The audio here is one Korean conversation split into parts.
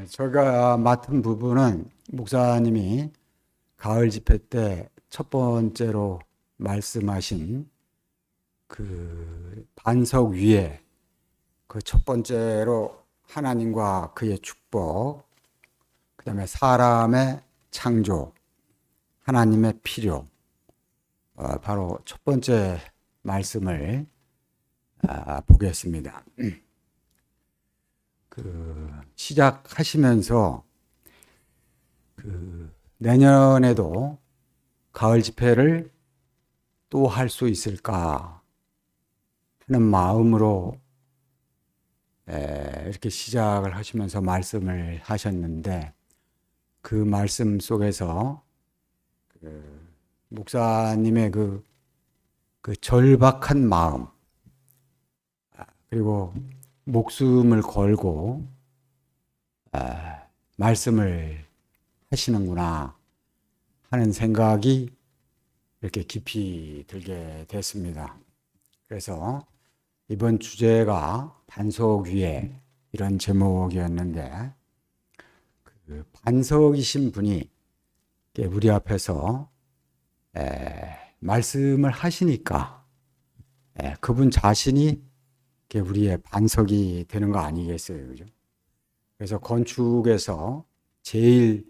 제가 맡은 부분은 목사님이 가을 집회 때 첫 번째로 말씀하신 그 반석 위에 그 첫 번째로 하나님과 그의 축복, 그 다음에 사람의 창조, 하나님의 필요, 바로 첫 번째 말씀을 보겠습니다. 시작하시면서 내년에도 가을 집회를 또 할 수 있을까 하는 마음으로 이렇게 시작을 하시면서 말씀을 하셨는데, 그 말씀 속에서 목사님의 그 절박한 마음, 그리고 목숨을 걸고 말씀을 하시는구나 하는 생각이 이렇게 깊이 들게 됐습니다. 그래서 이번 주제가 반석 위에 이런 제목이었는데, 그 반석이신 분이 우리 앞에서 말씀을 하시니까 그분 자신이 우리의 반석이 되는 거 아니겠어요, 그죠? 그래서 건축에서 제일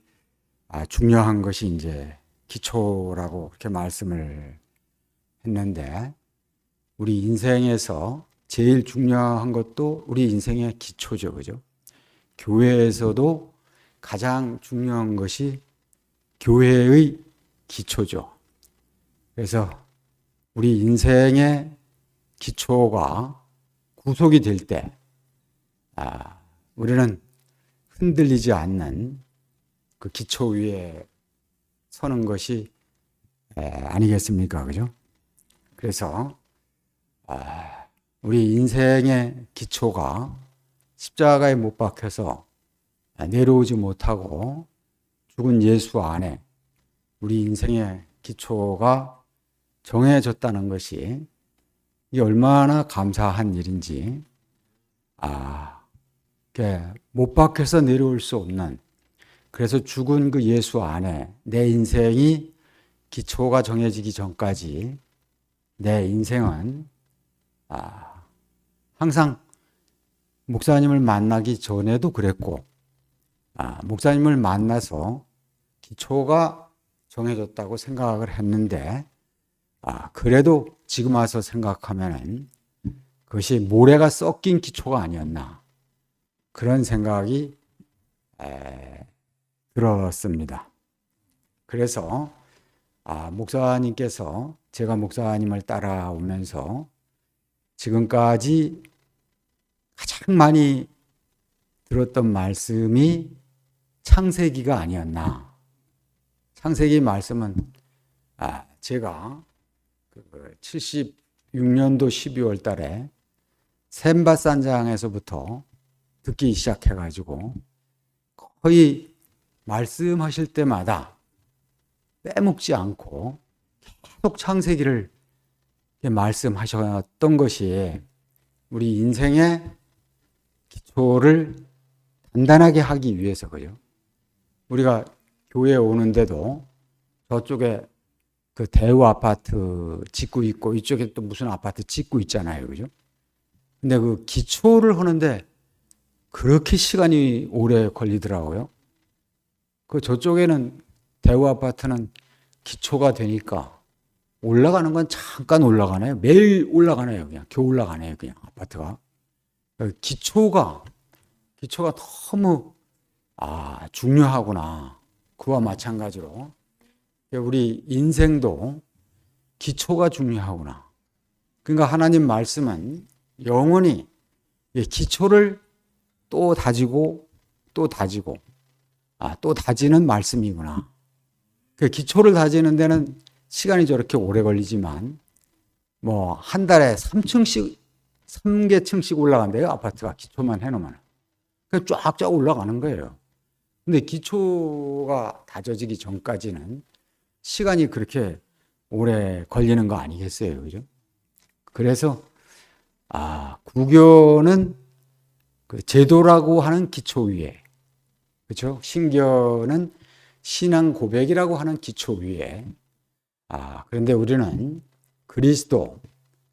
중요한 것이 이제 기초라고 그렇게 말씀을 했는데, 우리 인생에서 제일 중요한 것도 우리 인생의 기초죠, 그죠? 교회에서도 가장 중요한 것이 교회의 기초죠. 그래서 우리 인생의 기초가 구속이 될 때, 우리는 흔들리지 않는 그 기초 위에 서는 것이 아니겠습니까? 그죠? 그래서, 우리 인생의 기초가 십자가에 못 박혀서 내려오지 못하고 죽은 예수 안에 우리 인생의 기초가 정해졌다는 것이 이게 얼마나 감사한 일인지, 못 박혀서 내려올 수 없는, 그래서 죽은 그 예수 안에 내 인생이 기초가 정해지기 전까지 내 인생은 항상 목사님을 만나기 전에도 그랬고, 목사님을 만나서 기초가 정해졌다고 생각을 했는데, 그래도 지금 와서 생각하면은 그것이 모래가 섞인 기초가 아니었나, 그런 생각이 들었습니다. 그래서 목사님께서 제가 목사님을 따라오면서 지금까지 가장 많이 들었던 말씀이 창세기가 아니었나. 창세기 말씀은 제가 76년도 12월 달에 샘바산장에서부터 듣기 시작해가지고 거의 말씀하실 때마다 빼먹지 않고 계속 창세기를 말씀하셨던 것이 우리 인생의 기초를 단단하게 하기 위해서, 그죠? 우리가 교회에 오는데도 저쪽에 그 대우 아파트 짓고 있고 이쪽에 또 무슨 아파트 짓고 있잖아요, 그죠? 근데 그 기초를 하는데 그렇게 시간이 오래 걸리더라고요. 그 저쪽에는 대우 아파트는 기초가 되니까 올라가는 건 잠깐 올라가네요. 매일 올라가네요. 그냥 겨우 올라가네요. 그냥 아파트가. 기초가 너무 중요하구나. 그와 마찬가지로 우리 인생도 기초가 중요하구나. 그러니까 하나님 말씀은 영원히 기초를 또 다지고 또 다지고 또 다지는 말씀이구나. 그 기초를 다지는 데는 시간이 저렇게 오래 걸리지만 뭐 한 달에 3개층씩 올라간대요. 아파트가 기초만 해놓으면. 그 쫙쫙 올라가는 거예요. 근데 기초가 다져지기 전까지는 시간이 그렇게 오래 걸리는 거 아니겠어요, 그죠? 그래서 구교는 그 제도라고 하는 기초 위에 그렇죠? 신견은 신앙 고백이라고 하는 기초 위에 그런데 우리는 그리스도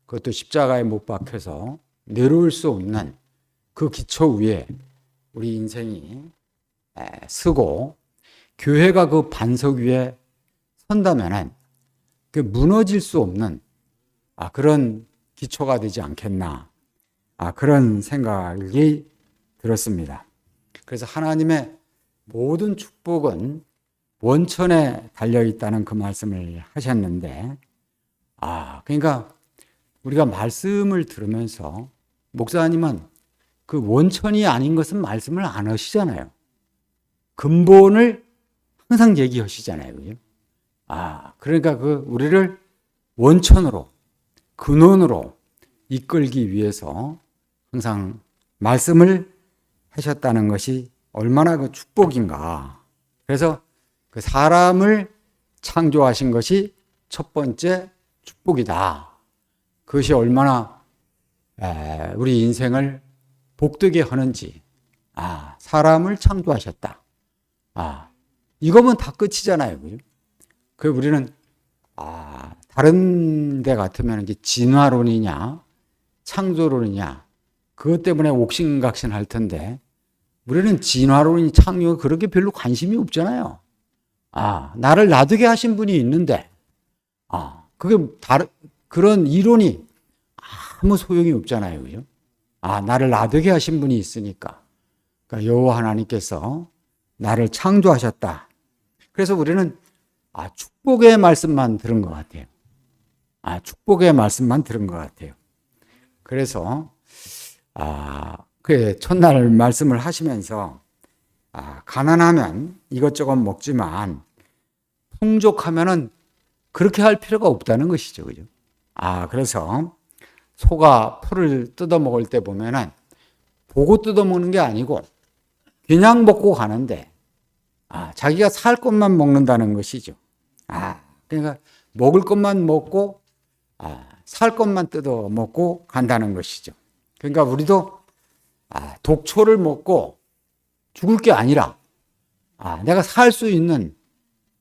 그것도 십자가에 못 박혀서 내려올 수 없는 그 기초 위에 우리 인생이 서고 교회가 그 반석 위에 선다면은 그 무너질 수 없는 그런 기초가 되지 않겠나 그런 생각이 들었습니다. 그래서 하나님의 모든 축복은 원천에 달려 있다는 그 말씀을 하셨는데 그러니까 우리가 말씀을 들으면서 목사님은 그 원천이 아닌 것은 말씀을 안 하시잖아요. 근본을 항상 얘기하시잖아요. 그죠? 그러니까 그 우리를 원천으로 근원으로 이끌기 위해서 항상 말씀을 하셨다는 것이 얼마나 그 축복인가. 그래서 그 사람을 창조하신 것이 첫 번째 축복이다. 그것이 얼마나 우리 인생을 복되게 하는지. 사람을 창조하셨다. 이거면 다 끝이잖아요. 그죠? 그 우리는 다른 데 같으면 이게 진화론이냐 창조론이냐 그것 때문에 옥신각신할 텐데 우리는 진화론이 창조 그렇게 별로 관심이 없잖아요. 나를 놔두게 하신 분이 있는데 그게 그런 이론이 아무 소용이 없잖아요. 그죠? 나를 놔두게 하신 분이 있으니까. 그러니까 여호와 하나님께서 나를 창조하셨다. 그래서 우리는 축복의 말씀만 들은 것 같아요. 축복의 말씀만 들은 것 같아요. 그래서 그 첫날 말씀을 하시면서 가난하면 이것저것 먹지만 풍족하면은 그렇게 할 필요가 없다는 것이죠. 그죠? 그래서 소가 풀을 뜯어 먹을 때 보면은 보고 뜯어 먹는 게 아니고 그냥 먹고 가는데 자기가 살 것만 먹는다는 것이죠. 그러니까 먹을 것만 먹고 살 것만 뜯어 먹고 간다는 것이죠. 그러니까 우리도 독초를 먹고 죽을 게 아니라 내가 살 수 있는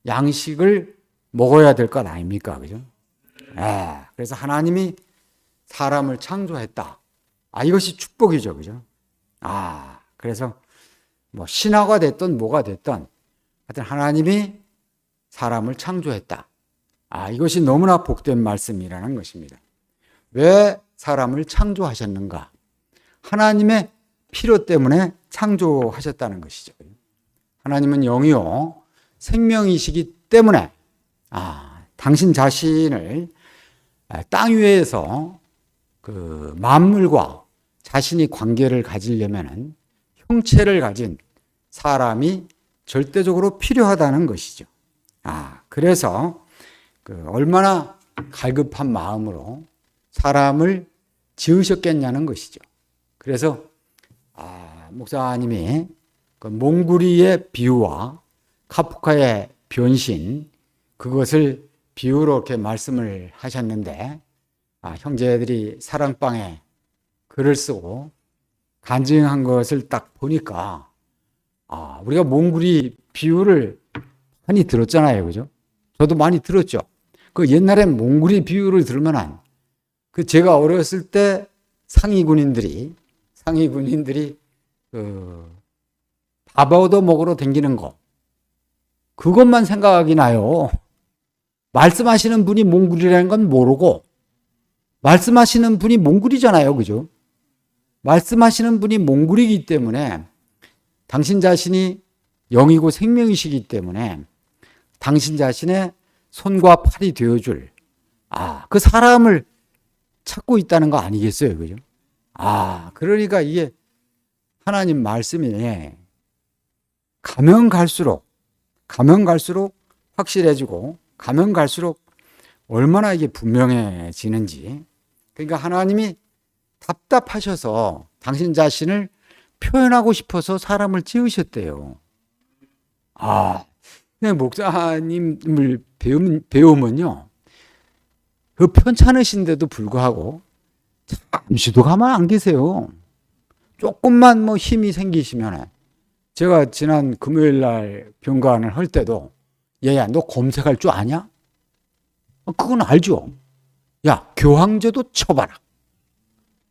양식을 먹어야 될 것 아닙니까? 그죠? 그래서 하나님이 사람을 창조했다. 이것이 축복이죠. 그죠? 그래서 뭐 신화가 됐든 뭐가 됐든 하여튼 하나님이 사람을 창조했다. 이것이 너무나 복된 말씀이라는 것입니다. 왜 사람을 창조하셨는가? 하나님의 필요 때문에 창조하셨다는 것이죠. 하나님은 영이요 생명이시기 때문에 당신 자신을 땅 위에서 그 만물과 자신이 관계를 가지려면은 형체를 가진 사람이 절대적으로 필요하다는 것이죠. 그래서 그 얼마나 갈급한 마음으로 사람을 지으셨겠냐는 것이죠. 그래서 목사님이 그 몽구리의 비유와 카프카의 변신 그것을 비유로 이렇게 말씀을 하셨는데 형제들이 사랑방에 글을 쓰고 간증한 것을 딱 보니까 우리가 몽구리 비유를 많이 들었잖아요. 그죠? 저도 많이 들었죠. 그 옛날에 몽구리 비유를 들으면 그 제가 어렸을 때 상위 군인들이 밥 얻어 먹으러 다니는 거 그것만 생각이 나요. 말씀하시는 분이 몽구리라는 건 모르고 말씀하시는 분이 몽구리잖아요. 그죠? 말씀하시는 분이 몽구리이기 때문에 당신 자신이 영이고 생명이시기 때문에 당신 자신의 손과 팔이 되어줄 그 사람을 찾고 있다는 거 아니겠어요? 그죠? 그러니까 이게 하나님 말씀이 가면 갈수록 확실해지고 가면 갈수록 얼마나 이게 분명해지는지. 그러니까 하나님이 답답하셔서 당신 자신을 표현하고 싶어서 사람을 지으셨대요. 그냥 목사님을 배우면요. 그 편찮으신데도 불구하고 잠시도 가만 안 계세요. 조금만 뭐 힘이 생기시면 제가 지난 금요일 날 병간을 할 때도 얘야 너 검색할 줄 아냐? 그건 알죠. 야 교황제도 쳐봐라.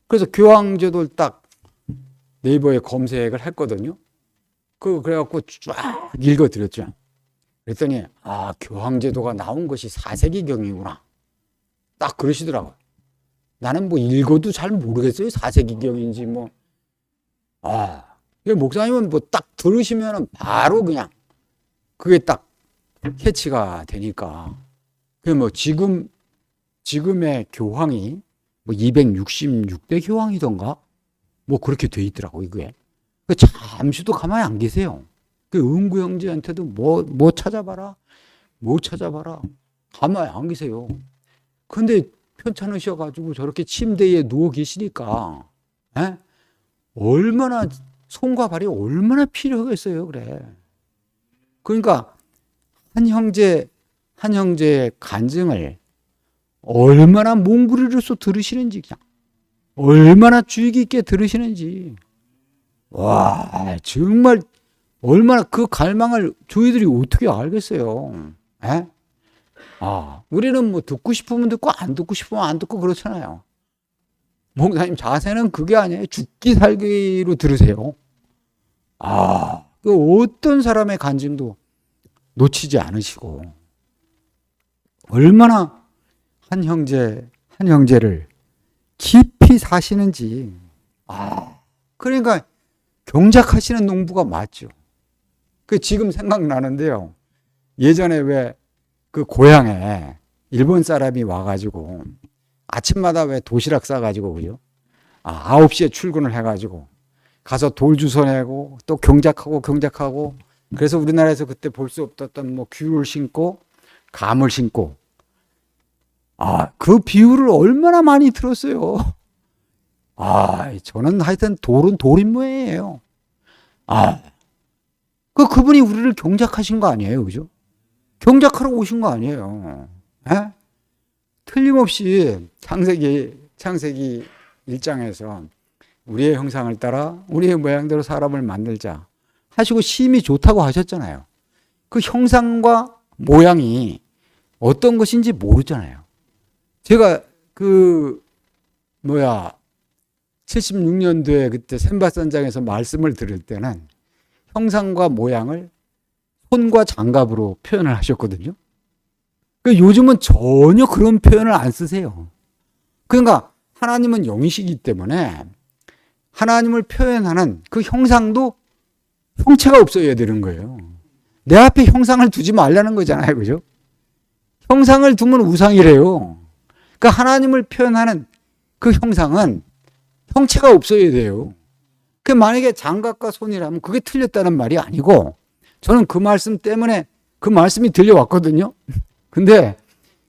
그래서 교황제도를 딱 네이버에 검색을 했거든요. 그래갖고 쫙 읽어드렸죠. 그랬더니 교황제도가 나온 것이 4세기경이구나. 딱 그러시더라고요. 나는 뭐 읽어도 잘 모르겠어요. 4세기경인지 뭐. 목사님은 뭐 딱 들으시면 바로 그냥 그게 딱 캐치가 되니까. 뭐 지금의 교황이 뭐 266대 교황이던가 뭐 그렇게 돼 있더라고 이게. 잠시도 가만히 안 계세요. 은구 형제한테도 뭐 찾아봐라. 가만히 안 계세요. 근데 편찮으셔가지고 저렇게 침대에 누워 계시니까, 얼마나, 손과 발이 얼마나 필요하겠어요, 그래. 그러니까, 한 형제의 간증을 얼마나 몽구리로서 들으시는지, 그냥. 얼마나 주의 깊게 들으시는지. 와, 정말, 얼마나 그 갈망을 저희들이 어떻게 알겠어요. 우리는 뭐 듣고 싶으면 듣고 안 듣고 싶으면 안 듣고 그렇잖아요. 목사님 자세는 그게 아니에요. 죽기 살기로 들으세요. 그 어떤 사람의 간증도 놓치지 않으시고 얼마나 한 형제를 깊이 사시는지. 그러니까 경작하시는 농부가 맞죠. 지금 생각나는데요. 예전에 왜 그 고향에 일본 사람이 와가지고 아침마다 왜 도시락 싸가지고 그죠? 9시에 출근을 해가지고 가서 돌 주워 내고 또 경작하고 그래서 우리나라에서 그때 볼 수 없었던 뭐 귤을 심고 감을 심고 그 비유를 얼마나 많이 들었어요. 저는 하여튼 돌은 돌인모예요. 그분이 우리를 경작하신 거 아니에요, 그죠? 경작하러 오신 거 아니에요. 틀림없이 창세기 1장에서 우리의 형상을 따라 우리의 모양대로 사람을 만들자 하시고 심히 좋다고 하셨잖아요. 그 형상과 모양이 어떤 것인지 모르잖아요. 제가 76년도에 그때 샘바산장에서 말씀을 들을 때는 형상과 모양을 손과 장갑으로 표현을 하셨거든요. 요즘은 전혀 그런 표현을 안 쓰세요. 그러니까 하나님은 영이시기 때문에 하나님을 표현하는 그 형상도 형체가 없어야 되는 거예요. 내 앞에 형상을 두지 말라는 거잖아요. 그죠? 형상을 두면 우상이래요. 그러니까 하나님을 표현하는 그 형상은 형체가 없어야 돼요. 만약에 장갑과 손이라면 그게 틀렸다는 말이 아니고 저는 그 말씀 때문에 그 말씀이 들려왔거든요. 근데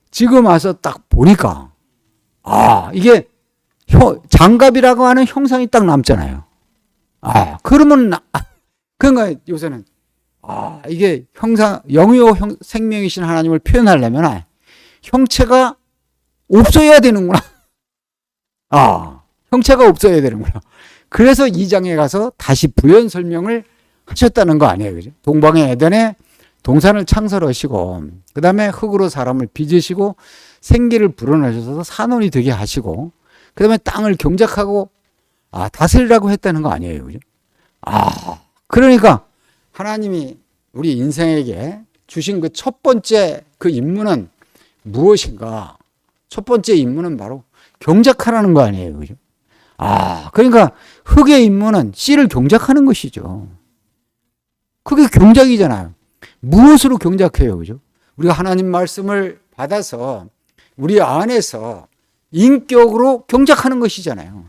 지금 와서 딱 보니까 이게 장갑이라고 하는 형상이 딱 남잖아요. 그러면 그러니까 요새는 이게 형상 영이요 생명이신 하나님을 표현하려면 형체가 없어야 되는구나. 형체가 없어야 되는구나. 그래서 2장에 가서 다시 부연 설명을 하셨다는 거 아니에요. 그죠? 동방의 에덴에 동산을 창설하시고 그 다음에 흙으로 사람을 빚으시고 생기를 불어넣으셔서 산원이 되게 하시고 그 다음에 땅을 경작하고 다스리라고 했다는 거 아니에요. 그죠? 그러니까 하나님이 우리 인생에게 주신 그 첫 번째 그 임무는 무엇인가? 첫 번째 임무는 바로 경작하라는 거 아니에요. 그죠? 그러니까 흙의 임무는 씨를 경작하는 것이죠. 그게 경작이잖아요. 무엇으로 경작해요? 그죠? 우리가 하나님 말씀을 받아서 우리 안에서 인격으로 경작하는 것이잖아요.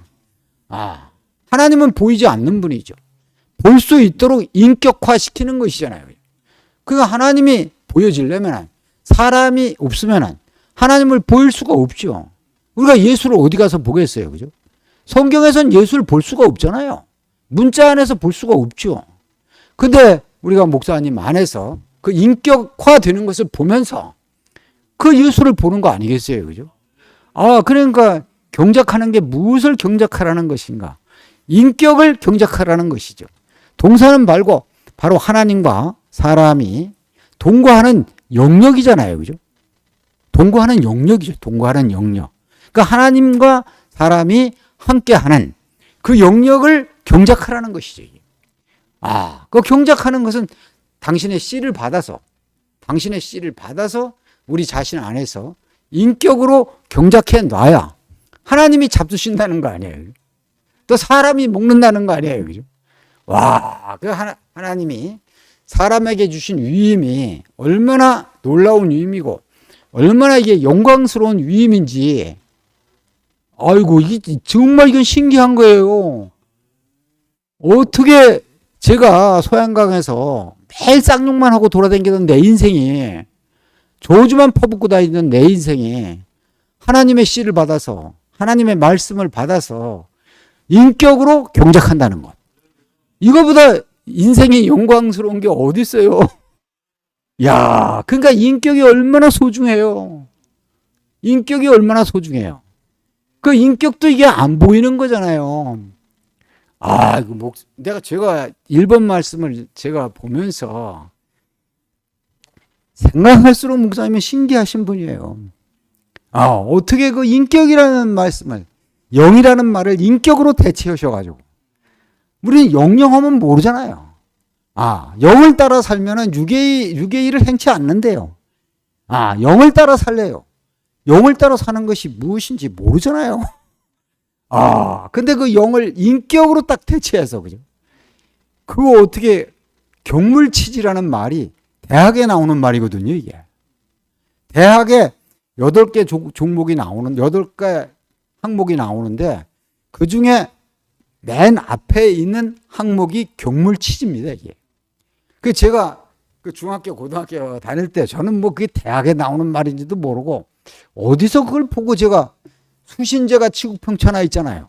하나님은 보이지 않는 분이죠. 볼 수 있도록 인격화시키는 것이잖아요. 그러니까 하나님이 보여지려면 사람이 없으면 하나님을 보일 수가 없죠. 우리가 예수를 어디 가서 보겠어요. 그죠? 성경에서는 예수를 볼 수가 없잖아요. 문자 안에서 볼 수가 없죠. 근데 우리가 목사님 안에서 그 인격화되는 것을 보면서 그 예수를 보는 거 아니겠어요? 그죠? 그러니까 경작하는 게 무엇을 경작하라는 것인가? 인격을 경작하라는 것이죠. 동사는 말고 바로 하나님과 사람이 동거하는 영역이잖아요. 그죠? 동거하는 영역이죠. 동거하는 영역. 그러니까 하나님과 사람이 함께하는 그 영역을 경작하라는 것이죠. 그 경작하는 것은 당신의 씨를 받아서 우리 자신 안에서 인격으로 경작해 놔야 하나님이 잡수신다는 거 아니에요. 또 사람이 먹는다는 거 아니에요. 그죠? 그 하나님이 사람에게 주신 위임이 얼마나 놀라운 위임이고 얼마나 이게 영광스러운 위임인지 아이고 이게 정말 이건 신기한 거예요. 어떻게 제가 소양강에서 매일 쌍욕만 하고 돌아다니던 내 인생이 저주만 퍼붓고 다니던 내 인생이 하나님의 씨를 받아서 하나님의 말씀을 받아서 인격으로 경작한다는 것. 이거보다 인생이 영광스러운 게 어디 있어요? 야, 그러니까 인격이 얼마나 소중해요. 인격이 얼마나 소중해요. 그 인격도 이게 안 보이는 거잖아요. 제가 1번 말씀을 제가 보면서 생각할수록 목사님은 신기하신 분이에요. 어떻게 그 인격이라는 말씀을, 영이라는 말을 인격으로 대체하셔가지고. 우리는 영영하면 모르잖아요. 영을 따라 살면은 육의 일을 행치 않는데요. 영을 따라 살래요. 영을 따라 사는 것이 무엇인지 모르잖아요. 근데 그 영을 인격으로 딱 대체해서, 그죠? 그거 어떻게, 경물치지라는 말이 대학에 나오는 말이거든요, 이게. 대학에 8개 종목이 나오는, 8개 항목이 나오는데, 그 중에 맨 앞에 있는 항목이 경물치지입니다, 이게. 제가 그 중학교, 고등학교 다닐 때 저는 뭐 그게 대학에 나오는 말인지도 모르고, 어디서 그걸 보고 제가 수신제가 치국평천하 있잖아요.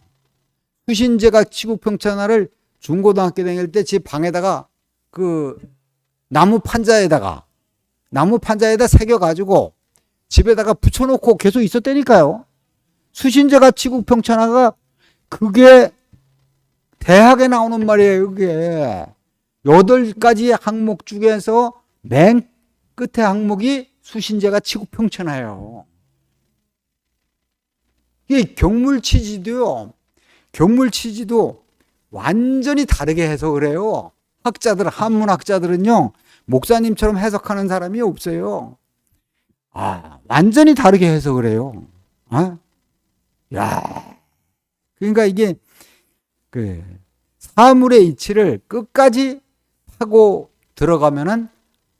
수신제가 치국평천하를 중고등학교 다닐 때 제 방에다가 그 나무 판자에다 새겨가지고 집에다가 붙여놓고 계속 있었다니까요. 수신제가 치국평천하가 그게 대학에 나오는 말이에요. 그게 8가지 항목 중에서 맨 끝에 항목이 수신제가 치국평천하예요. 이 경물치지도 완전히 다르게 해석을 해요. 한문학자들은요, 목사님처럼 해석하는 사람이 없어요. 완전히 다르게 해석을 해요. 그러니까 이게 그 사물의 이치를 끝까지 하고 들어가면은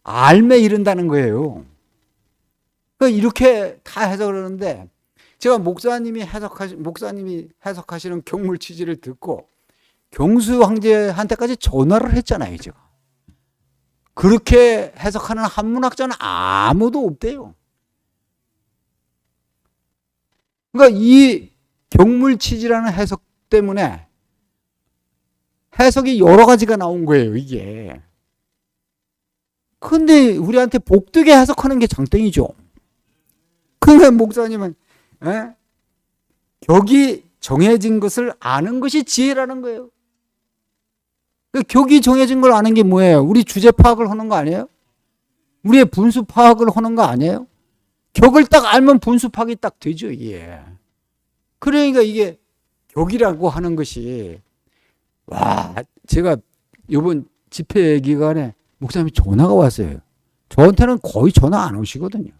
알매 이른다는 거예요. 그러니까 이렇게 다 해석을 하는데 제가 목사님이 해석하시는 경물치지를 듣고 경수 황제한테까지 전화를 했잖아요, 제가. 그렇게 해석하는 한문학자는 아무도 없대요. 그러니까 이 경물치지라는 해석 때문에 해석이 여러 가지가 나온 거예요, 이게. 근데 우리한테 복되게 해석하는 게 장땡이죠. 그러니까 목사님은 격이 정해진 것을 아는 것이 지혜라는 거예요. 격이 정해진 걸 아는 게 뭐예요? 우리 주제 파악을 하는 거 아니에요? 우리의 분수 파악을 하는 거 아니에요? 격을 딱 알면 분수 파악이 딱 되죠, 이게. 그러니까 이게 격이라고 하는 것이, 제가 이번 집회 기간에 목사님이 전화가 왔어요. 저한테는 거의 전화 안 오시거든요.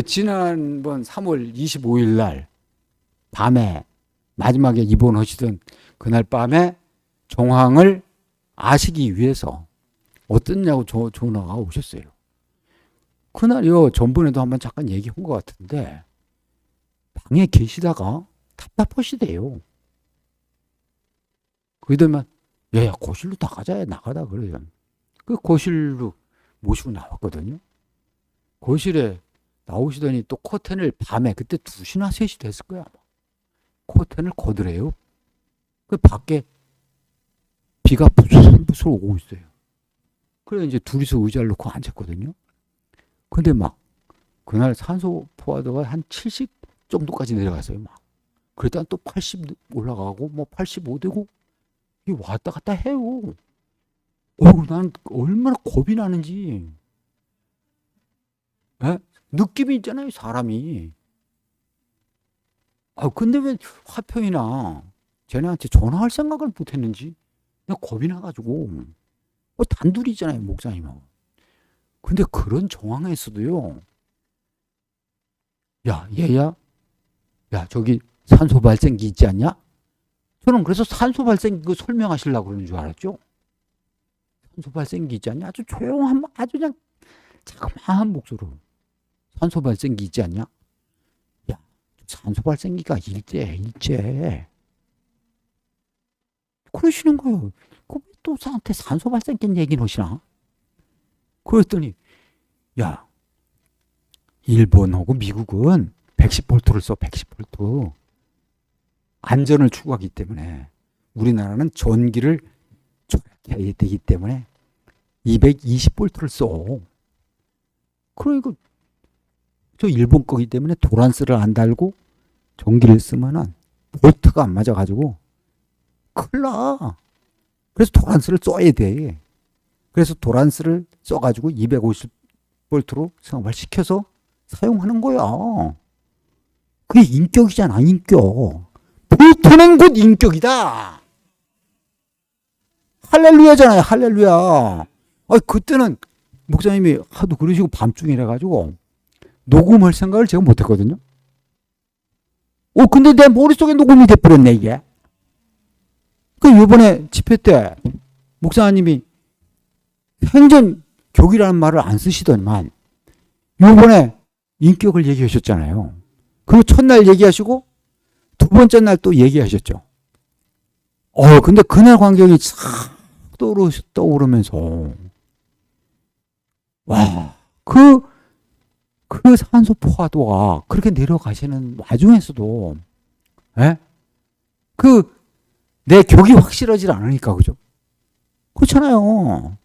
지난번 3월 25일 날 밤에 마지막에 입원하시던 그날 밤에 정황을 아시기 위해서 어떻냐고 전화가 오셨어요. 그날요, 전번에도 한번 잠깐 얘기한 것 같은데 방에 계시다가 답답하시대요. 그러더만 야, 거실로 나가다 그래요. 그 거실로 모시고 나왔거든요. 거실에 나오시더니 또 커튼을 밤에 그때 2시나 3시 됐을 거야. 커튼을 거드래요. 그 밖에 비가 부슬부슬 오고 있어요. 그래 이제 둘이서 의자를 놓고 앉았거든요. 근데 막 그날 산소 포화도가 한 70 정도까지 내려갔어요. 막 그랬다가 또 80 올라가고 뭐 85 되고 이 왔다 갔다 해요. 난 얼마나 겁이 나는지. 에? 느낌이 있잖아요, 사람이. 근데 왜 화평이나 쟤네한테 전화할 생각을 못 했는지. 그냥 겁이 나가지고. 단둘이잖아요, 목사님하고. 근데 그런 정황에서도요, 야, 얘야, 야, 저기 산소 발생기 있지 않냐? 저는 그래서 산소 발생기 그 설명하시려고 그러는 줄 알았죠? 산소 발생기 있지 않냐? 아주 조용한, 아주 그냥 자그마한 목소리로. 산소 발생기 있지 않냐? 야, 산소 발생기가 일제. 그러시는 거예요. 또 나한테 산소 발생기 얘기를 하시나? 그랬더니, 야, 일본하고 미국은 110볼트를 써, 110볼트. 안전을 추구하기 때문에 우리나라는 전기를 절약해야 되기 때문에 220볼트를 써. 그러니까 저 일본 거기 때문에 도란스를 안 달고 전기를 쓰면은 볼트가 안 맞아가지고 큰일 나. 그래서 도란스를 써야 돼. 그래서 도란스를 써가지고 250볼트로 생활시켜서 사용하는 거야. 그게 인격이잖아, 인격. 볼트는 곧 인격이다. 할렐루야잖아요, 할렐루야. 그때는 목사님이 하도 그러시고 밤중이라 가지고 녹음할 생각을 제가 못했거든요. 근데 내 머릿속에 녹음이 돼버렸네, 이게. 이번에 집회 때 목사님이 생전격이라는 말을 안 쓰시더니만 이번에 인격을 얘기하셨잖아요. 그리고 첫날 얘기하시고 두 번째 날 또 얘기하셨죠. 근데 그날 광경이 싹 떠오르면서 와, 그 산소 포화도가 그렇게 내려가시는 와중에서도 내 격이 확실하지 않으니까, 그죠? 그렇잖아요.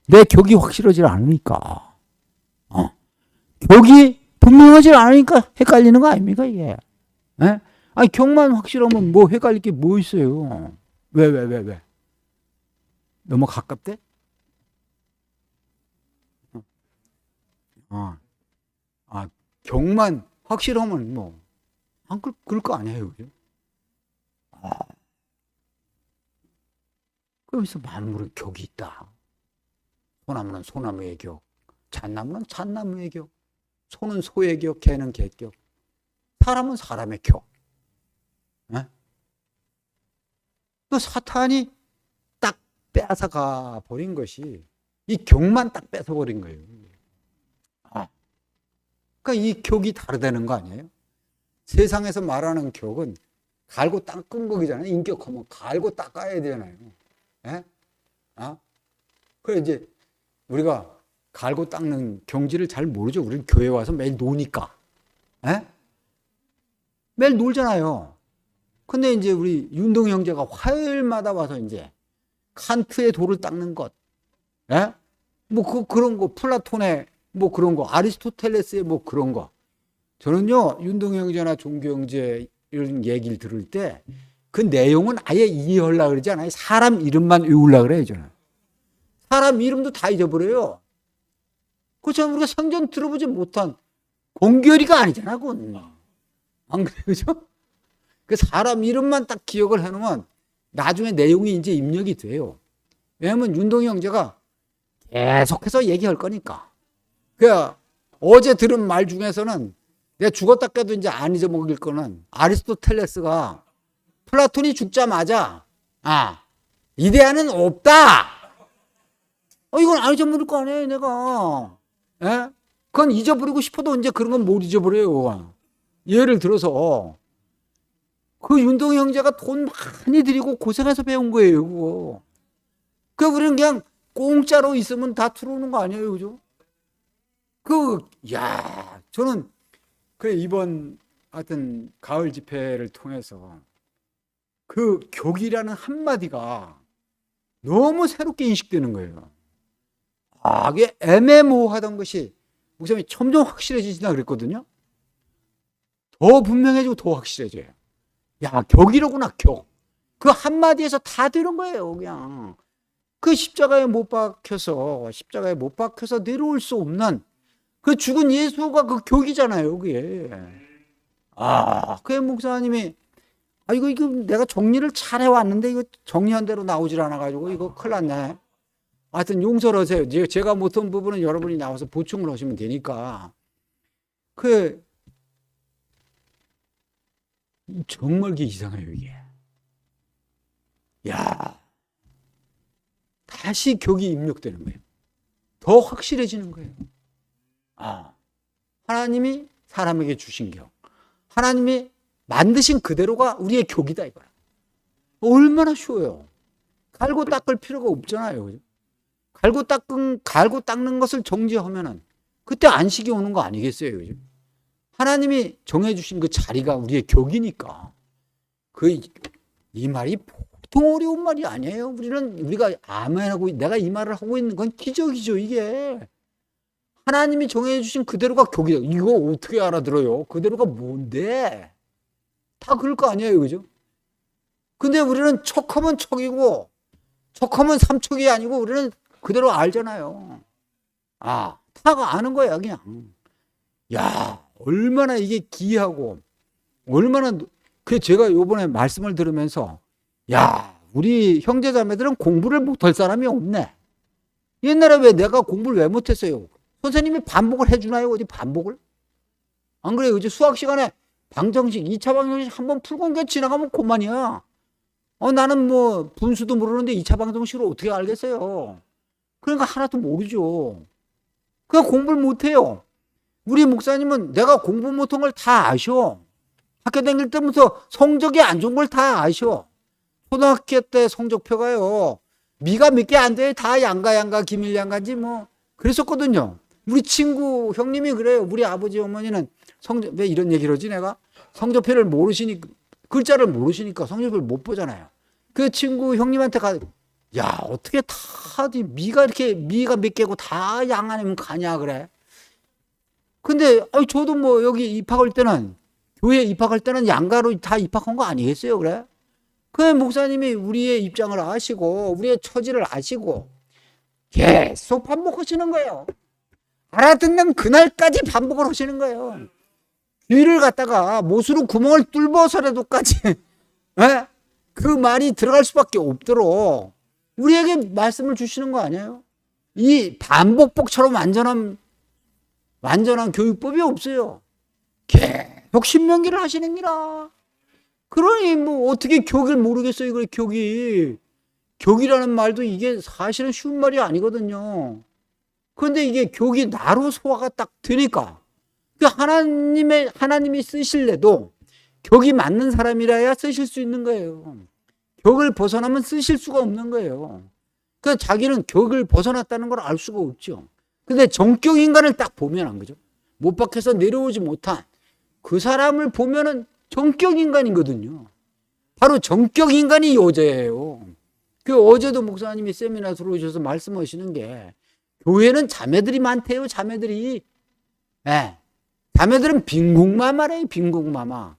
내 격이 확실하지 않으니까. 격이 분명하지 않으니까 헷갈리는 거 아닙니까, 이게? 격만 확실하면 뭐 헷갈릴 게 뭐 있어요? 왜? 너무 가깝대? 격만 확실하면 뭐, 그럴 거 아니에요, 그죠? 그래서 만물의 격이 있다. 소나무는 소나무의 격, 잣나무는 잣나무의 격, 소는 소의 격, 개는 개 격, 사람은 사람의 격. 그 사탄이 딱 뺏어가 버린 것이 이 격만 딱 뺏어버린 거예요. 그러니까 이 격이 다르다는 거 아니에요? 세상에서 말하는 격은 갈고 닦은 거잖아요. 인격하면 갈고 닦아야 되잖아요. 그래 이제 우리가 갈고 닦는 경지를 잘 모르죠. 우리는 교회 와서 매일 노니까. 매일 놀잖아요. 근데 이제 우리 윤동 형제가 화요일마다 와서 이제 칸트의 돌을 닦는 것, 뭐 그런 거, 플라톤의 뭐 그런 거, 아리스토텔레스의 뭐 그런 거. 저는요, 윤동 형제나 종교 형제 이런 얘기를 들을 때 그 내용은 아예 이해하려고 그러지 않아요. 사람 이름만 외우려고 그래요, 저는. 사람 이름도 다 잊어버려요. 그렇잖아요. 우리가 생전 들어보지 못한 공교리가 아니잖아, 그건. 안 그래요, 그죠? 그 사람 이름만 딱 기억을 해놓으면 나중에 내용이 이제 입력이 돼요. 왜냐면 윤동희 형제가 계속해서 얘기할 거니까. 어제 들은 말 중에서는 내가 죽었다 깨도 이제 안 잊어먹을 거는 아리스토텔레스가 플라톤이 죽자마자 이데아는 없다. 이건 안 잊어버릴 거 아니에요, 내가. 그건 잊어버리고 싶어도 이제 그런 건 못 잊어버려요. 예를 들어서 그 윤동희 형제가 돈 많이 들이고 고생해서 배운 거예요, 그거. 우리는 그냥 공짜로 있으면 다 들어오는 거 아니에요, 그죠? 저는 이번 하여튼 가을 집회를 통해서 그 격이라는 한마디가 너무 새롭게 인식되는 거예요. 이게 애매모호하던 것이 목사님이 점점 확실해지신다 그랬거든요. 더 분명해지고 더 확실해져요. 격이로구나, 격. 그 한마디에서 다 되는 거예요, 그냥. 그 십자가에 못 박혀서 내려올 수 없는 그 죽은 예수가 그 격이잖아요, 그게. 그게 목사님이, 이거 내가 정리를 잘 해왔는데, 이거 정리한 대로 나오질 않아가지고, 이거 큰일 났네. 하여튼 용서를 하세요. 제가 못한 부분은 여러분이 나와서 보충을 하시면 되니까. 정말 이상해요, 이게. 야, 다시 격이 입력되는 거예요. 더 확실해지는 거예요. 하나님이 사람에게 주신 격, 하나님이 만드신 그대로가 우리의 격이다 이거야. 얼마나 쉬워요. 갈고 닦을 필요가 없잖아요. 그죠? 갈고 닦는 것을 정지하면은 그때 안식이 오는 거 아니겠어요, 그죠? 하나님이 정해주신 그 자리가 우리의 격이니까. 이 말이 보통 어려운 말이 아니에요. 우리가 아멘하고 내가 이 말을 하고 있는 건 기적이죠, 이게. 하나님이 정해주신 그대로가 격이다. 이거 어떻게 알아들어요? 그대로가 뭔데? 다 그럴 거 아니에요, 그죠? 근데 우리는 척하면 척이고, 척하면 삼척이 아니고, 우리는 그대로 알잖아요. 다 아는 거야, 그냥. 야, 얼마나 이게 기이하고, 제가 요번에 말씀을 들으면서, 우리 형제자매들은 공부를 못할 사람이 없네. 옛날에 왜 내가 공부를 왜 못했어요? 선생님이 반복을 해주나요? 어디 반복을? 안 그래요? 이제 수학 시간에 방정식, 2차 방정식 한번 풀고 온 게 지나가면 그만이야. 나는 뭐 분수도 모르는데 2차 방정식을 어떻게 알겠어요? 그러니까 하나도 모르죠. 그냥 공부를 못해요. 우리 목사님은 내가 공부 못한 걸 다 아셔. 학교 다닐 때부터 성적이 안 좋은 걸 다 아셔. 초등학교 때 성적표가요. 미가 몇 개 안 돼. 다 양가, 기밀양가인지 뭐. 그랬었거든요. 우리 친구, 형님이 그래요. 우리 아버지, 어머니는 왜 이런 얘기를 하지, 내가? 성적표를 모르시니까, 글자를 모르시니까 성적표를 못 보잖아요. 그 친구 형님한테 어떻게 미가 몇 개고 다 양 아니면 가냐, 그래. 근데, 저도 뭐 여기 입학할 때는, 교회 입학할 때는 양가로 다 입학한 거 아니겠어요, 그래? 그 목사님이 우리의 입장을 아시고, 우리의 처지를 아시고, 계속 반복하시는 거예요. 알아듣는 그날까지 반복을 하시는 거예요. 귀를 갖다가 못으로 구멍을 뚫어서라도까지 그 말이 들어갈 수밖에 없도록 우리에게 말씀을 주시는 거 아니에요? 이 반복법처럼 완전한 교육법이 없어요. 계속 신명기를 하시는 기라. 그러니 뭐 어떻게 격을 모르겠어요. 이거 격이라는 말도 이게 사실은 쉬운 말이 아니거든요. 그런데 이게 격이 나로 소화가 딱 되니까 하나님이 쓰실래도 격이 맞는 사람이라야 쓰실 수 있는 거예요. 격을 벗어나면 쓰실 수가 없는 거예요. 그러니까 자기는 격을 벗어났다는 걸 알 수가 없죠. 근데 정격 인간을 딱 보면 안 그죠? 못 박혀서 내려오지 못한 그 사람을 보면은 정격 인간이거든요. 바로 정격 인간이 어제예요. 어제도 목사님이 세미나 들어오셔서 말씀하시는 게 교회는 자매들이 많대요. 자매들이. 자매들은 빈국마마래요. 빈국마마.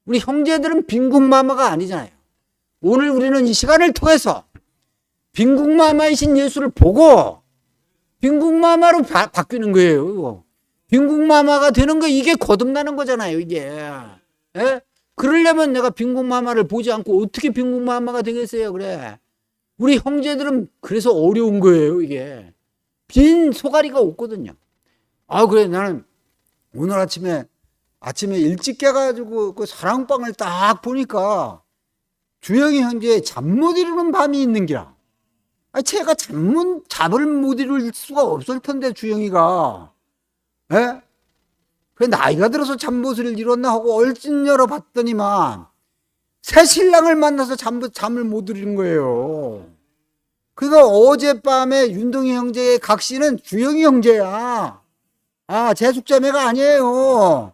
우리 형제들은 빈국마마가 아니잖아요. 오늘 우리는 이 시간을 통해서 빈국마마이신 예수를 보고 빈국마마로 바뀌는 거예요. 빈국마마가 되는 거 이게 거듭나는 거잖아요. 이게. 그러려면 내가 빈국마마를 보지 않고 어떻게 빈국마마가 되겠어요. 그래. 우리 형제들은 그래서 어려운 거예요. 이게. 빈 소가리가 없거든요. 그래. 나는 오늘 아침에 일찍 깨가지고 그 사랑방을 딱 보니까 주영이 형제의 잠 못 이루는 밤이 있는 기라. 제가 잠을 못 이룰 수가 없을 텐데, 주영이가. 그래, 나이가 들어서 잠못을 이뤘나 하고 얼찐 열어봤더니만 새 신랑을 만나서 잠을 못 이루는 거예요. 그러니까 어젯밤에 윤동희 형제의 각시는 주영이 형제야. 재숙자매가 아니에요.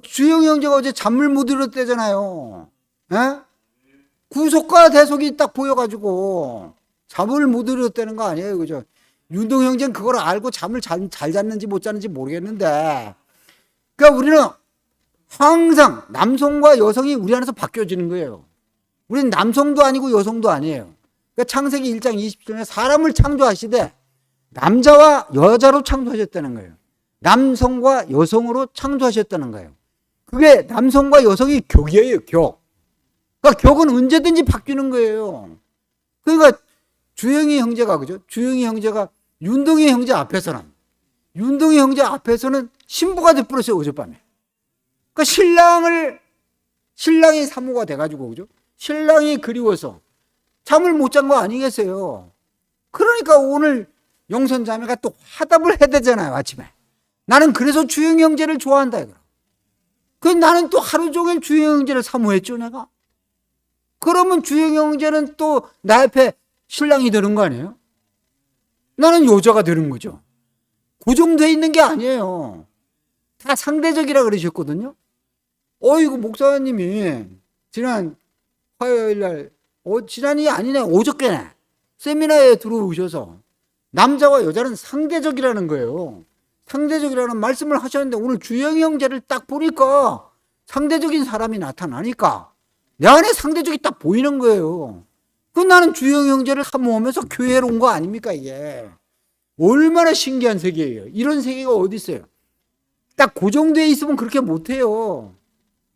주영이 형제가 어제 잠을 못 이뤘대잖아요. 구속과 대속이 딱 보여가지고 잠을 못 이뤘다는 거 아니에요. 그죠? 윤동희 형제는 그걸 알고 잠을 잘 잤는지 못 잤는지 모르겠는데, 그러니까 우리는 항상 남성과 여성이 우리 안에서 바뀌어지는 거예요. 우리는 남성도 아니고 여성도 아니에요. 그러니까 그러니까 창세기 1장 20절에 사람을 창조하시되 남자와 여자로 창조하셨다는 거예요. 남성과 여성으로 창조하셨다는 거예요. 그게 남성과 여성이 격이에요, 격. 그러니까 격은 언제든지 바뀌는 거예요. 그러니까 주영이 형제가, 그죠? 주영이 형제가 윤동이 형제 앞에서는 신부가 돼버렸어요, 어젯밤에. 그러니까 신랑이 사모가 돼가지고, 그죠? 신랑이 그리워서 잠을 못 잔 거 아니겠어요? 그러니까 오늘 영선자매가 또 화답을 해야 되잖아요, 아침에. 나는 그래서 주영이 형제를 좋아한다, 이거. 그 나는 또 하루 종일 주영이 형제를 사모했죠, 내가. 그러면 주영이 형제는 또 나 옆에 신랑이 되는 거 아니에요? 나는 여자가 되는 거죠. 고정되어 있는 게 아니에요. 다 상대적이라 그러셨거든요. 이거 목사님이 지난 화요일 날, 지난이 아니네, 어저께네. 세미나에 들어오셔서 남자와 여자는 상대적이라는 거예요. 상대적이라는 말씀을 하셨는데 오늘 주영이 형제를 딱 보니까 상대적인 사람이 나타나니까 내 안에 상대적이 딱 보이는 거예요. 나는 주영이 형제를 사모하면서 교회로 온 거 아닙니까, 이게. 얼마나 신기한 세계예요. 이런 세계가 어디 있어요. 딱 고정되어 있으면 그렇게 못해요.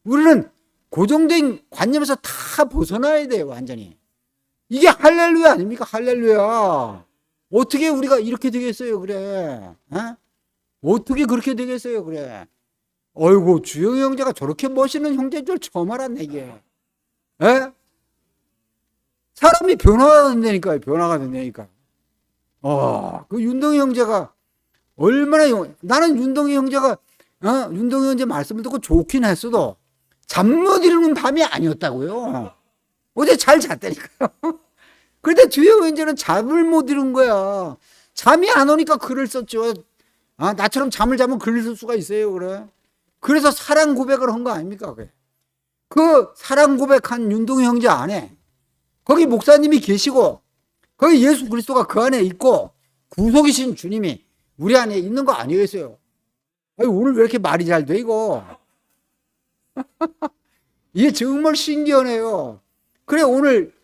우리는 고정된 관념에서 다 벗어나야 돼요, 완전히. 이게 할렐루야 아닙니까? 할렐루야. 어떻게 우리가 이렇게 되겠어요, 그래? 어떻게 그렇게 되겠어요, 그래? 어이구, 주영이 형제가 저렇게 멋있는 형제인 줄 처음 알았네, 이게. 에? 사람이 변화가 된다니까요, 변화가 된다니까. 그 윤동이 형제가 얼마나, 나는 윤동이 형제가, 윤동이 형제 말씀을 듣고 좋긴 했어도 잠 못 이루는 밤이 아니었다고요. 어제 잘 잤다니까요. 그런데 주영이 형제는 잠을 못 이룬 거야. 잠이 안 오니까 글을 썼죠. 나처럼 잠을 자면 글을 쓸 수가 있어요, 그래. 그래서 사랑 고백을 한 거 아닙니까, 그래. 그 사랑 고백한 윤동이 형제 안에 거기 목사님이 계시고 거기 예수 그리스도가 그 안에 있고 구속이신 주님이 우리 안에 있는 거 아니겠어요? 오늘 왜 이렇게 말이 잘 돼, 이거? 이게 정말 신기하네요. 그래, 오늘,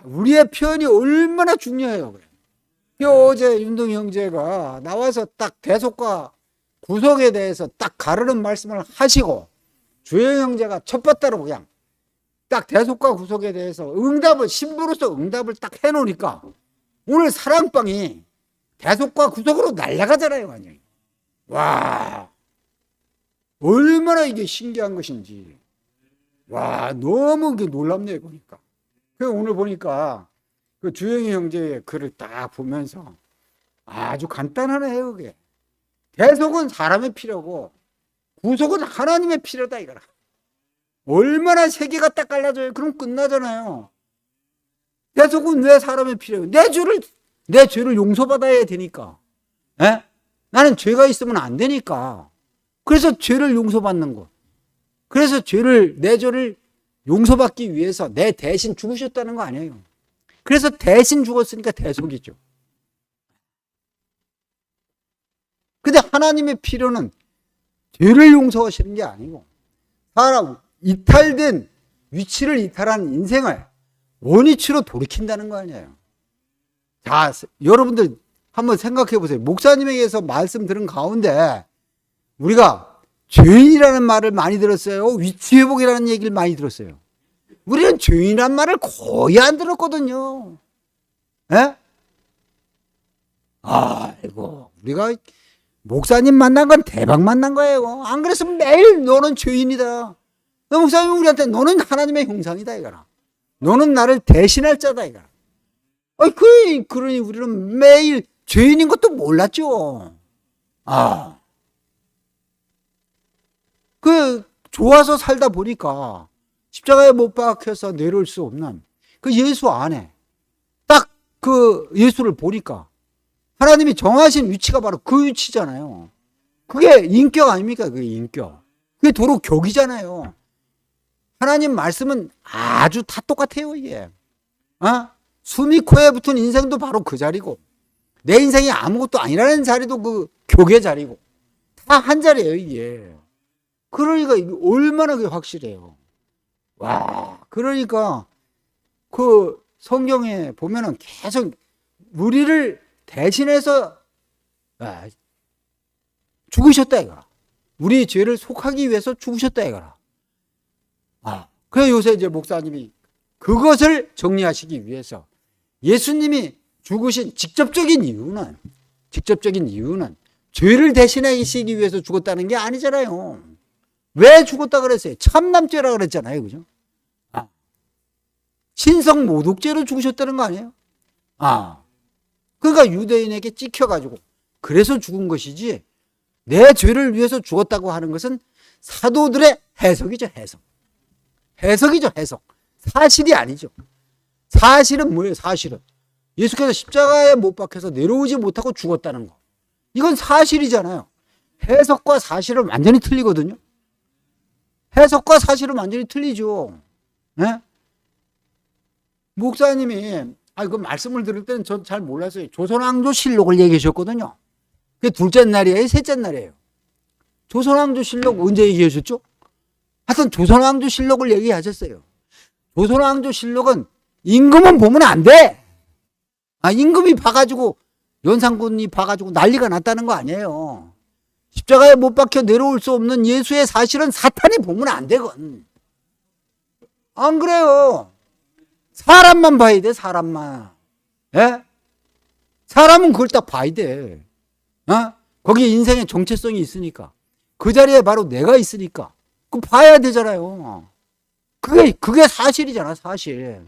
우리의 표현이 얼마나 중요해요, 그래. 어제 윤동이 형제가 나와서 딱 대속과 구속에 대해서 딱 가르는 말씀을 하시고 주영 형제가 첫 번째로 그냥 딱 대속과 구속에 대해서 신부로서 응답을 딱 해놓으니까 오늘 사랑방이 대속과 구속으로 날아가잖아요, 완전히. 와, 얼마나 이게 신기한 것인지. 와, 너무 놀랍네요, 보니까. 오늘 보니까 그 주영이 형제의 글을 딱 보면서 아주 간단하네요, 그게. 대속은 사람의 필요고 구속은 하나님의 필요다, 이거라. 얼마나 세계가 딱 갈라져요. 그럼 끝나잖아요. 대속은 왜 사람의 필요해요? 내 죄를 용서받아야 되니까. 에? 나는 죄가 있으면 안 되니까. 그래서 죄를 용서받는 거. 그래서 내 죄를 용서받기 위해서 내 대신 죽으셨다는 거 아니에요. 그래서 대신 죽었으니까 대속이죠. 근데 하나님의 필요는 죄를 용서하시는 게 아니고 사람 이탈된 위치를 이탈한 인생을 원위치로 돌이킨다는 거 아니에요. 자, 여러분들 한번 생각해 보세요. 목사님에게서 말씀 들은 가운데 우리가 죄인이라는 말을 많이 들었어요? 위치회복이라는 얘기를 많이 들었어요? 우리는 죄인이라는 말을 거의 안 들었거든요. 에? 아이고, 우리가 목사님 만난 건 대박 만난 거예요. 안 그랬으면 매일 너는 죄인이다. 목사님 우리한테 너는 하나님의 형상이다, 이거라. 너는 나를 대신할 자다, 이거라. 그러니 우리는 매일 죄인인 것도 몰랐죠. 좋아서 살다 보니까 십자가에 못 박혀서 내려올 수 없는 그 예수 안에 딱 그 예수를 보니까 하나님이 정하신 위치가 바로 그 위치잖아요. 그게 인격 아닙니까? 그게 인격. 그게 도로 격이잖아요. 하나님 말씀은 아주 다 똑같아요, 이게. 숨이 코에 붙은 인생도 바로 그 자리고, 내 인생이 아무것도 아니라는 자리도 그 격의 자리고, 다 한 자리예요, 이게. 그러니까 이게 얼마나 그게 확실해요. 와, 그러니까 그 성경에 보면은 계속 우리를 대신해서 죽으셨다 이거라. 우리 죄를 속하기 위해서 죽으셨다 이거라. 그래 요새 이제 목사님이 그것을 정리하시기 위해서 예수님이 죽으신 직접적인 이유는 죄를 대신하시기 위해서 죽었다는 게 아니잖아요. 왜 죽었다 그랬어요? 참남죄라 그랬잖아요. 그죠? 신성 모독죄로 죽으셨다는 거 아니에요? 그러니까 유대인에게 찍혀가지고 그래서 죽은 것이지 내 죄를 위해서 죽었다고 하는 것은 사도들의 해석이죠. 해석이죠. 사실이 아니죠. 사실은 뭐예요? 사실은 예수께서 십자가에 못 박혀서 내려오지 못하고 죽었다는 거. 이건 사실이잖아요. 해석과 사실은 완전히 틀리거든요. 해석과 사실은 완전히 틀리죠. 네? 목사님이 그 말씀을 들을 때는 전 잘 몰랐어요. 조선왕조실록을 얘기하셨거든요. 그게 둘째 날이에요, 셋째 날이에요. 조선왕조실록 언제 얘기하셨죠? 하여튼 조선왕조실록을 얘기하셨어요. 조선왕조실록은 임금은 보면 안 돼. 임금이 봐가지고 연산군이 봐가지고 난리가 났다는 거 아니에요. 십자가에 못 박혀 내려올 수 없는 예수의 사실은 사탄이 보면 안 되건. 안 그래요. 사람만 봐야 돼, 사람만. 예? 사람은 그걸 딱 봐야 돼. 거기에 인생의 정체성이 있으니까. 그 자리에 바로 내가 있으니까. 그거 봐야 되잖아요. 그게 사실이잖아, 사실.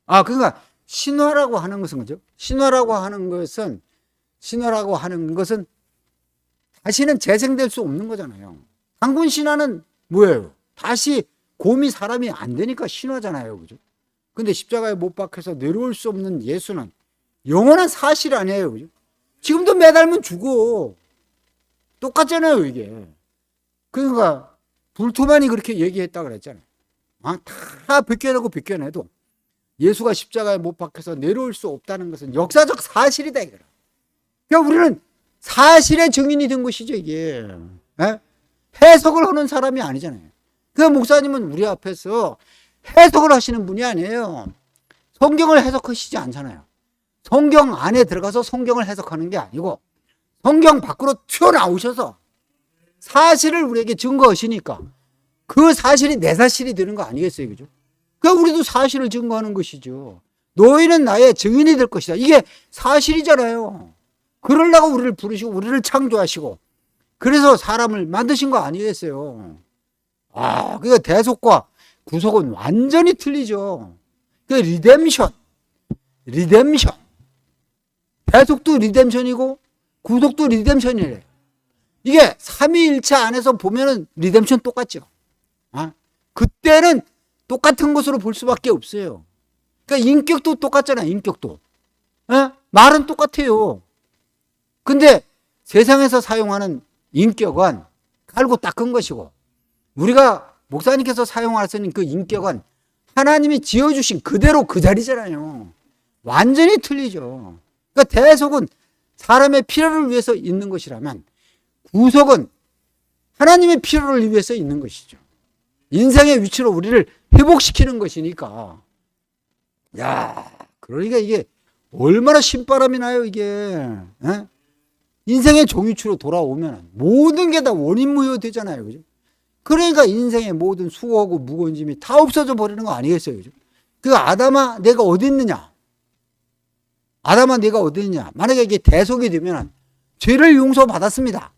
그러니까 신화라고 하는 것은 그죠? 신화라고 하는 것은 다시는 재생될 수 없는 거잖아요. 단군 신화는 뭐예요? 다시 곰이 사람이 안 되니까 신화잖아요. 그죠? 근데 십자가에 못 박혀서 내려올 수 없는 예수는 영원한 사실 아니에요. 그죠? 지금도 매달면 죽어. 똑같잖아요, 이게. 그러니까 불토만이 그렇게 얘기했다 그랬잖아요. 다 벗겨내도 예수가 십자가에 못 박혀서 내려올 수 없다는 것은 역사적 사실이다 이거라. 그러니까 우리는 사실의 증인이 된 것이죠, 이게. 해석을 하는 사람이 아니잖아요. 그 목사님은 우리 앞에서 해석을 하시는 분이 아니에요. 성경을 해석하시지 않잖아요. 성경 안에 들어가서 성경을 해석하는 게 아니고 성경 밖으로 튀어나오셔서 사실을 우리에게 증거하시니까 그 사실이 내 사실이 되는 거 아니겠어요? 그죠? 그러니까 우리도 사실을 증거하는 것이죠. 너희는 나의 증인이 될 것이다. 이게 사실이잖아요. 그러려고 우리를 부르시고 우리를 창조하시고 그래서 사람을 만드신 거 아니겠어요? 그러니까 대속과 구속은 완전히 틀리죠. 그 리뎀션. 대속도 리뎀션이고 구속도 리뎀션이래요. 이게 삼위일체 안에서 보면은 리뎀션 똑같죠. 그때는 똑같은 것으로 볼 수밖에 없어요. 그러니까 인격도 똑같잖아요. 인격도. 말은 똑같아요. 근데 세상에서 사용하는 인격은 갈고 닦은 것이고 우리가 목사님께서 사용하시는 그 인격은 하나님이 지어주신 그대로 그 자리잖아요. 완전히 틀리죠. 그러니까 대속은 사람의 필요를 위해서 있는 것이라면 구속은 하나님의 필요를 위해서 있는 것이죠. 인생의 위치로 우리를 회복시키는 것이니까. 그러니까 이게 얼마나 신바람이 나요, 이게. 인생의 종이추로 돌아오면 모든 게 다 원인무효 되잖아요. 그죠? 그러니까 인생의 모든 수고하고 무거운 짐이 다 없어져 버리는 거 아니겠어요? 그죠? 그 아담아, 내가 어디 있느냐? 만약에 이게 대속이 되면 죄를 용서받았습니다.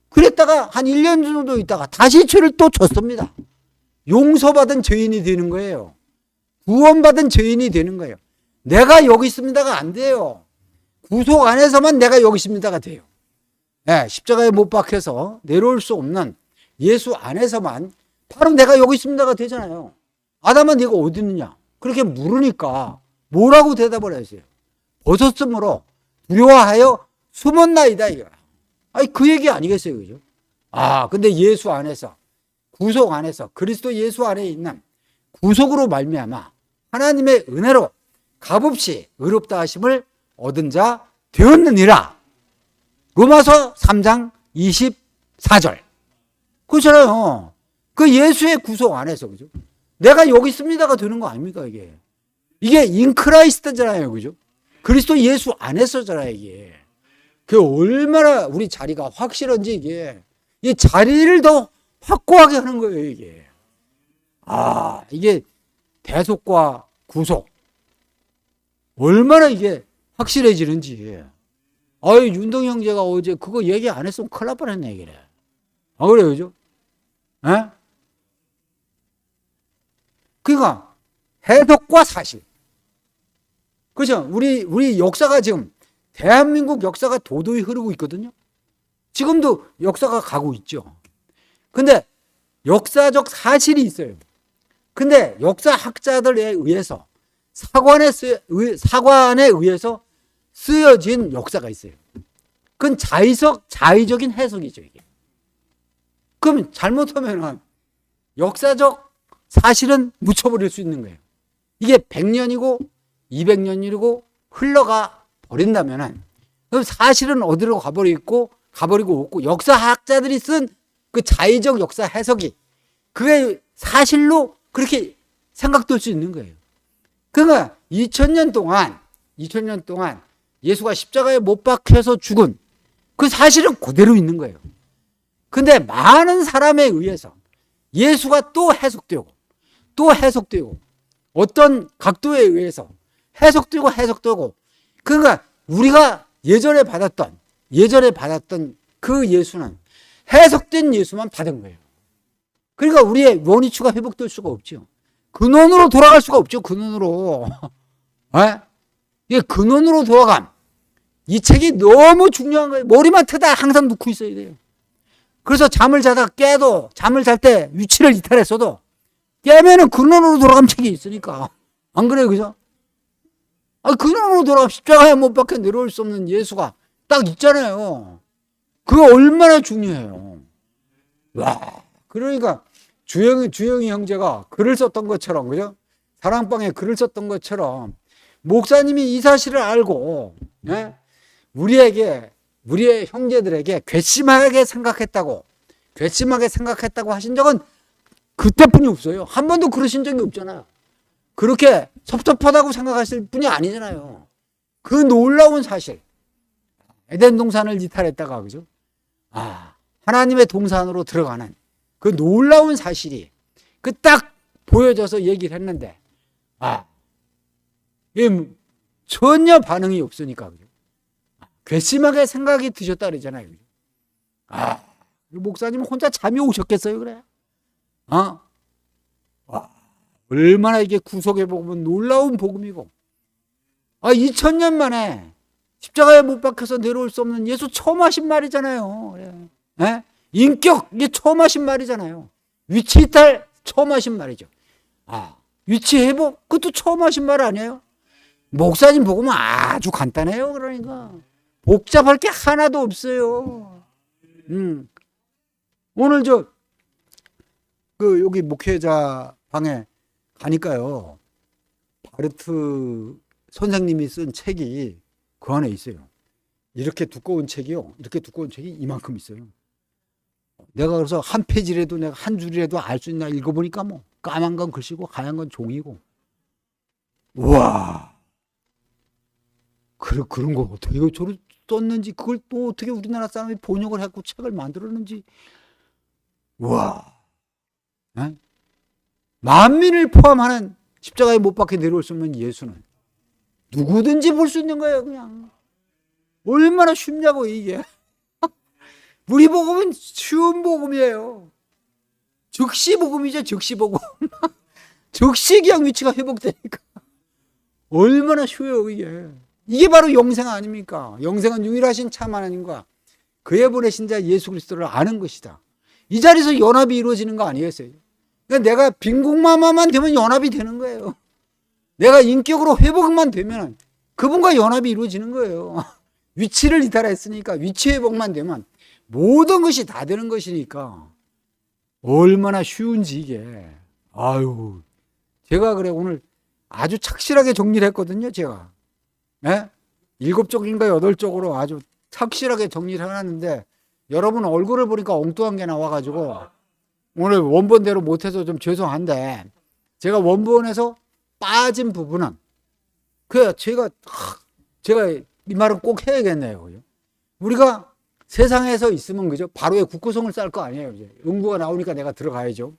그랬다가 한 1년 정도 있다가 다시 죄를 또 졌습니다. 용서받은 죄인이 되는 거예요. 구원받은 죄인이 되는 거예요. 내가 여기 있습니다가 안 돼요. 구속 안에서만 내가 여기 있습니다가 돼요. 십자가에 못 박혀서 내려올 수 없는 예수 안에서만 바로 내가 여기 있습니다가 되잖아요. 아담아 네가 어디 있느냐? 그렇게 물으니까 뭐라고 대답을 했어요? 벗었으므로 두려워하여 숨었나이다 이거야. 그 얘기 아니겠어요, 그죠? 근데 예수 안에서 구속 안에서 그리스도 예수 안에 있는 구속으로 말미암아 하나님의 은혜로 값없이 의롭다 하심을 얻은 자 되었느니라. 로마서 3장 24절. 그렇잖아요. 그 예수의 구속 안에서, 그죠? 내가 여기 있습니다가 되는 거 아닙니까, 이게? 이게 인크라이스트잖아요. 그죠? 그리스도 예수 안에서잖아요, 이게. 그 얼마나 우리 자리가 확실한지 이게. 이 자리를 더 확고하게 하는 거예요, 이게. 이게 대속과 구속. 얼마나 이게 확실해지는지. 윤동 형제가 어제 그거 얘기 안 했으면 큰일 날 뻔했네, 얘기를. 그래요, 그죠? 에? 그러니까, 해석과 사실. 그죠? 우리 역사가 지금, 대한민국 역사가 도도히 흐르고 있거든요. 지금도 역사가 가고 있죠. 근데, 역사적 사실이 있어요. 근데, 역사학자들에 의해서, 사관에 의해서 쓰여진 역사가 있어요. 그건 자의적인 해석이죠, 이게. 그럼 잘못하면 역사적 사실은 묻혀버릴 수 있는 거예요. 이게 100년이고 200년이고 흘러가 버린다면 그럼 사실은 어디로 가버리고 없고 역사학자들이 쓴 그 자의적 역사 해석이 그게 사실로 그렇게 생각될 수 있는 거예요. 그러니까 2000년 동안 예수가 십자가에 못 박혀서 죽은 그 사실은 그대로 있는 거예요. 근데 많은 사람에 의해서 예수가 또 해석되고 어떤 각도에 의해서 해석되고 그러니까 우리가 예전에 받았던 그 예수는 해석된 예수만 받은 거예요. 그러니까 우리의 원위치가 회복될 수가 없죠. 근원으로 돌아갈 수가 없죠. 근원으로. 이게 근원으로 돌아감. 이 책이 너무 중요한 거예요. 머리만 트다 항상 놓고 있어야 돼요. 그래서 잠을 자다가 깨도 잠을 잘 때 위치를 이탈했어도 깨면은 근원으로 돌아가면 책이 있으니까. 안 그래요? 그죠? 근원으로 돌아가면 십자가에 못 박혀 내려올 수 없는 예수가 딱 있잖아요. 그거 얼마나 중요해요. 와. 그러니까 주영이 형제가 글을 썼던 것처럼, 그죠? 사랑방에 글을 썼던 것처럼 목사님이 이 사실을 알고, 우리의 형제들에게 괘씸하게 생각했다고 하신 적은 그때뿐이 없어요. 한 번도 그러신 적이 없잖아요. 그렇게 섭섭하다고 생각하실 분이 아니잖아요. 그 놀라운 사실. 에덴 동산을 이탈했다가, 그죠? 하나님의 동산으로 들어가는 그 놀라운 사실이 그 딱 보여져서 얘기를 했는데, 전혀 반응이 없으니까, 그죠? 괘씸하게 생각이 드셨다 그러잖아요. 목사님 혼자 잠이 오셨겠어요, 그래? 얼마나 이게 구속의 복음은 놀라운 복음이고, 2000년 만에 십자가에 못 박혀서 내려올 수 없는 예수 처음 하신 말이잖아요. 그래. 인격, 이게 처음 하신 말이잖아요. 위치 이탈 처음 하신 말이죠. 위치 회복, 그것도 처음 하신 말 아니에요? 목사님 복음은 아주 간단해요, 그러니까. 복잡할 게 하나도 없어요. 오늘 여기 목회자 방에 가니까요. 바르트 선생님이 쓴 책이 그 안에 있어요. 이렇게 두꺼운 책이 이만큼 있어요. 내가 그래서 한 페이지라도 내가 한 줄이라도 알 수 있나 읽어보니까 뭐 까만 건 글씨고 하얀 건 종이고. 우와. 그런 거 어떻게 저를 썼는지 그걸 또 어떻게 우리나라 사람이 번역을 했고 책을 만들었는지. 우와. 만민을 포함하는 십자가에 못 박혀 내려올 수 없는 예수는 누구든지 볼 수 있는 거예요, 그냥. 얼마나 쉽냐고, 이게. 우리 복음은 쉬운 복음이에요. 즉시 복음이죠, 즉시 복음. 즉시 그냥 위치가 회복되니까. 얼마나 쉬워요, 이게. 이게 바로 영생 아닙니까? 영생은 유일하신 참 하나님과 그의 보내신 자 예수 그리스도를 아는 것이다. 이 자리에서 연합이 이루어지는 거 아니겠어요? 그러니까 내가 빈국마마만 되면 연합이 되는 거예요. 내가 인격으로 회복만 되면 그분과 연합이 이루어지는 거예요. 위치를 이탈했으니까 위치 회복만 되면 모든 것이 다 되는 것이니까 얼마나 쉬운지 이게. 제가 그래 오늘 아주 착실하게 정리를 했거든요, 제가. 7쪽인가 8쪽으로 아주 착실하게 정리를 해놨는데 여러분 얼굴을 보니까 엉뚱한 게 나와가지고 오늘 원본대로 못해서 좀 죄송한데 제가 원본에서 빠진 부분은 제가 이 말은 꼭 해야겠네요. 그죠? 우리가 세상에서 있으면 그죠? 바로의 국구성을 쌓을 거 아니에요. 이제 응부가 나오니까 내가 들어가야죠.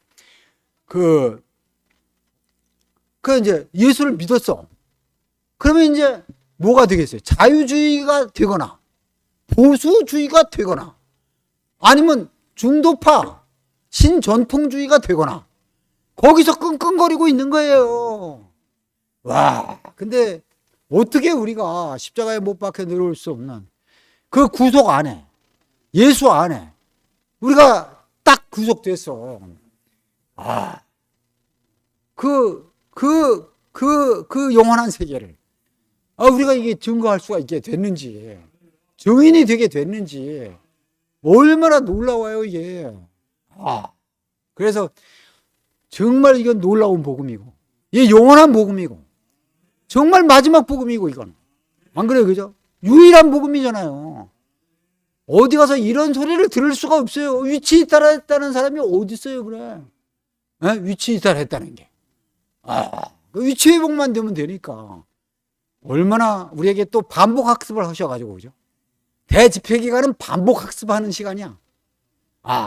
이제 예수를 믿었어. 그러면 이제 뭐가 되겠어요? 자유주의가 되거나 보수주의가 되거나 아니면 중도파 신전통주의가 되거나 거기서 끙끙거리고 있는 거예요. 와, 근데 어떻게 우리가 십자가에 못 박혀 내려올 수 없는 그 구속 안에 예수 안에 우리가 딱 구속됐어. 아, 그 영원한 세계를 우리가 이게 증거할 수가 있게 됐는지 증인이 되게 됐는지 얼마나 놀라워요 이게. 그래서 정말 이건 놀라운 복음이고 이게 영원한 복음이고 정말 마지막 복음이고 이건 안 그래요 그죠? 유일한 복음이잖아요. 어디 가서 이런 소리를 들을 수가 없어요. 위치 이탈했다는 사람이 어디 있어요 그래. 네? 위치 이탈했다는 게 그 위치 회복만 되면 되니까 얼마나 우리에게 또 반복 학습을 하셔가지고 그죠? 대집회 기간은 반복 학습하는 시간이야.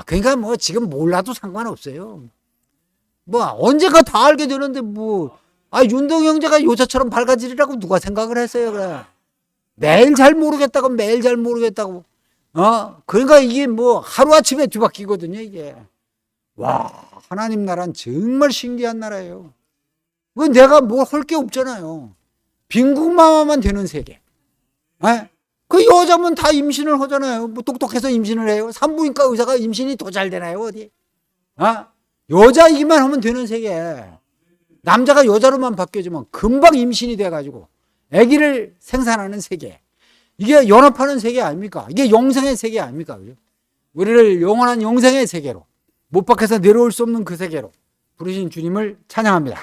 그러니까 뭐 지금 몰라도 상관없어요. 뭐 언젠가 다 알게 되는데 윤동 형제가 요새처럼 밝아지리라고 누가 생각을 했어요 그래. 매일 잘 모르겠다고 그러니까 이게 뭐 하루아침에 뒤바뀌거든요 이게. 하나님 나라는 정말 신기한 나라예요. 내가 뭘 할 게 없잖아요. 빈궁마마만 되는 세계. 그 여자면 다 임신을 하잖아요. 뭐 똑똑해서 임신을 해요. 산부인과 의사가 임신이 더 잘 되나요 어디? 여자이기만 하면 되는 세계. 남자가 여자로만 바뀌어지면 금방 임신이 돼가지고 아기를 생산하는 세계. 이게 연합하는 세계 아닙니까? 이게 영생의 세계 아닙니까? 그죠? 우리를 영원한 영생의 세계로 못 박혀서 내려올 수 없는 그 세계로 부르신 주님을 찬양합니다.